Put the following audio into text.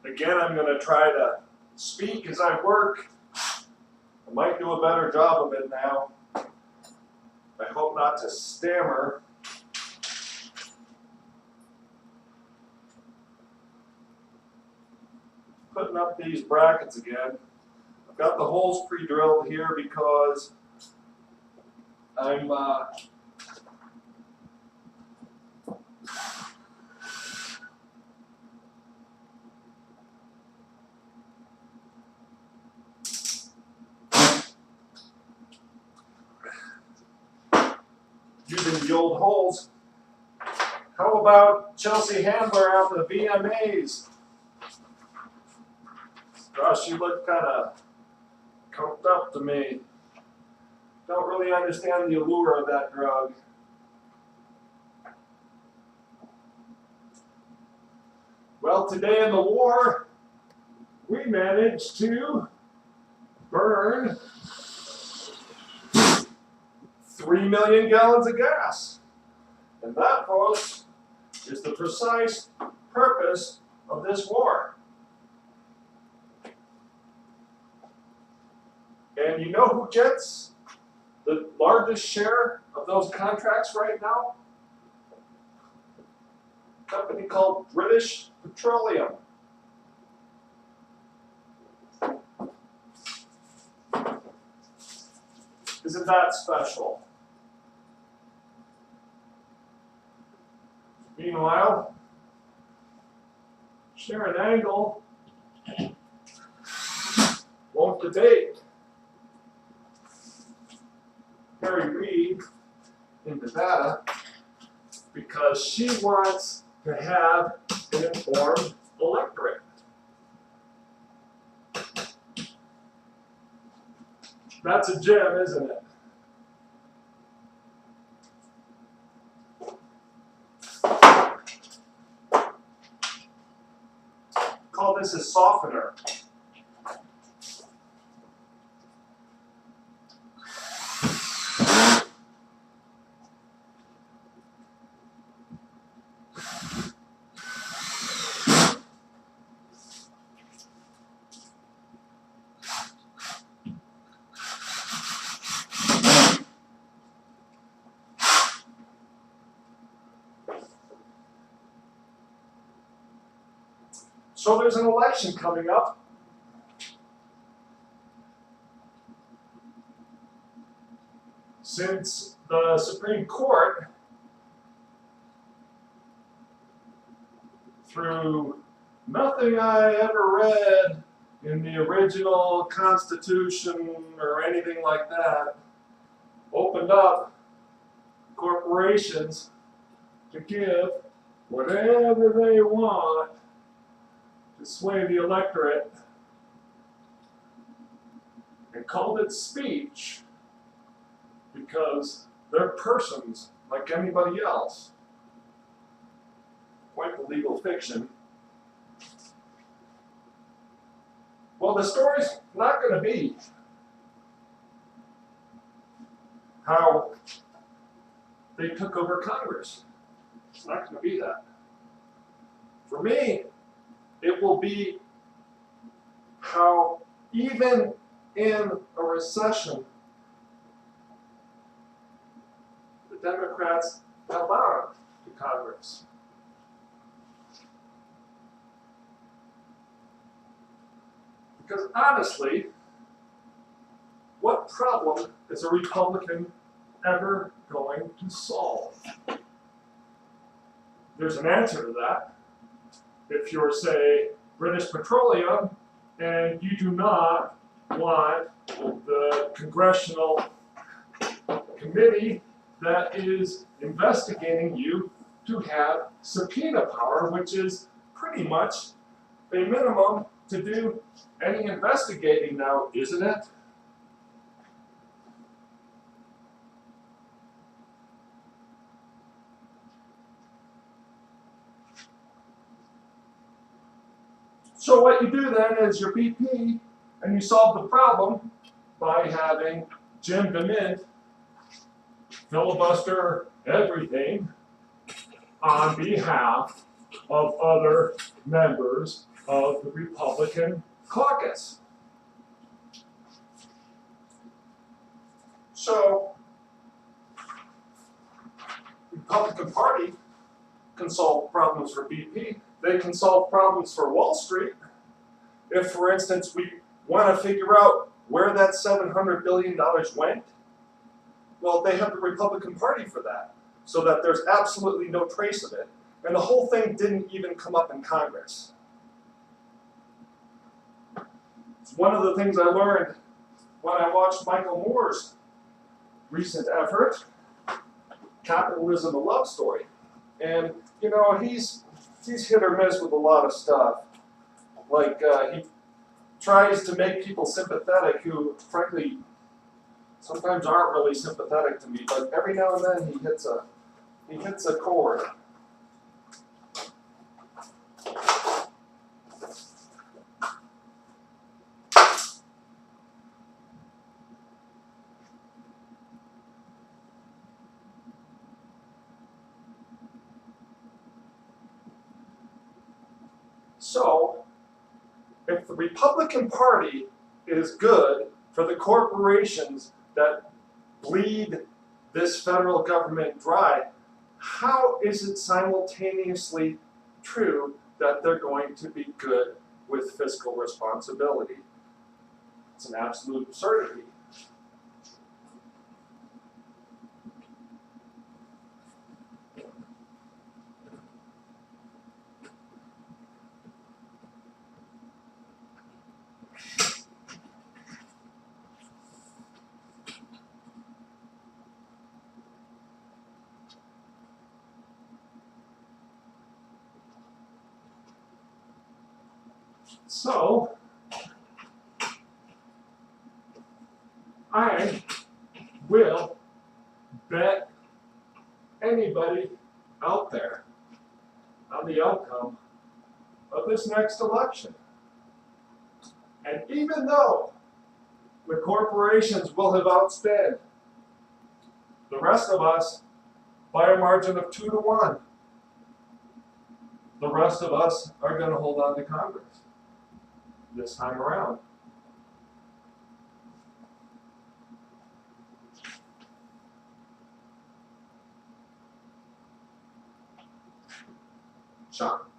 Again, I'm going to try to speak as I work. I might do a better job of it now. I hope not to stammer. Putting up these brackets again. I've got the holes pre-drilled here because I'm using the old holes. How about Chelsea Handler out the VMAs? Gosh, she looked kind of coked up to me. Don't really understand the allure of that drug. Well, today in the war, we managed to burn 3 million gallons of gas. And that, folks, is the precise purpose of this war. And you know who gets the largest share of those contracts right now? A company called British Petroleum. Isn't that special? Meanwhile, Sharon Angle won't debate Harry Reid in Nevada because she wants to have an informed electorate. That's a gem, isn't it? Call this a softener. So there's an election coming up. Since the Supreme Court, through nothing I ever read in the original Constitution or anything like that, opened up corporations to give whatever they want to sway the electorate, and called it speech because they're persons like anybody else. Quite the legal fiction. Well, the story's not going to be how they took over Congress. It's not going to be that. For me, it will be how even in a recession, the Democrats held on to Congress. Because honestly, what problem is a Republican ever going to solve? There's an answer to that. If you're, say, British Petroleum, and you do not want the congressional committee that is investigating you to have subpoena power, which is pretty much a minimum to do any investigating now, isn't it? So what you do then is your BP, and you solve the problem by having Jim DeMint filibuster everything on behalf of other members of the Republican caucus. So, the Republican Party can solve problems for BP. They can solve problems for Wall Street. If, for instance, we want to figure out where that $700 billion went, well, they have the Republican Party for that, so that there's absolutely no trace of it. And the whole thing didn't even come up in Congress. It's one of the things I learned when I watched Michael Moore's recent effort, Capitalism: A Love Story. And, you know, he's hit or miss with a lot of stuff. Like, he tries to make people sympathetic who, frankly, sometimes aren't really sympathetic to me, but every now and then he hits a chord. So, if the Republican Party is good for the corporations that bleed this federal government dry, how is it simultaneously true that they're going to be good with fiscal responsibility? It's an absolute absurdity. So, I will bet anybody out there on the outcome of this next election. And even though the corporations will have outspent the rest of us by a margin of 2-1, the rest of us are going to hold on to Congress this time around. Sean.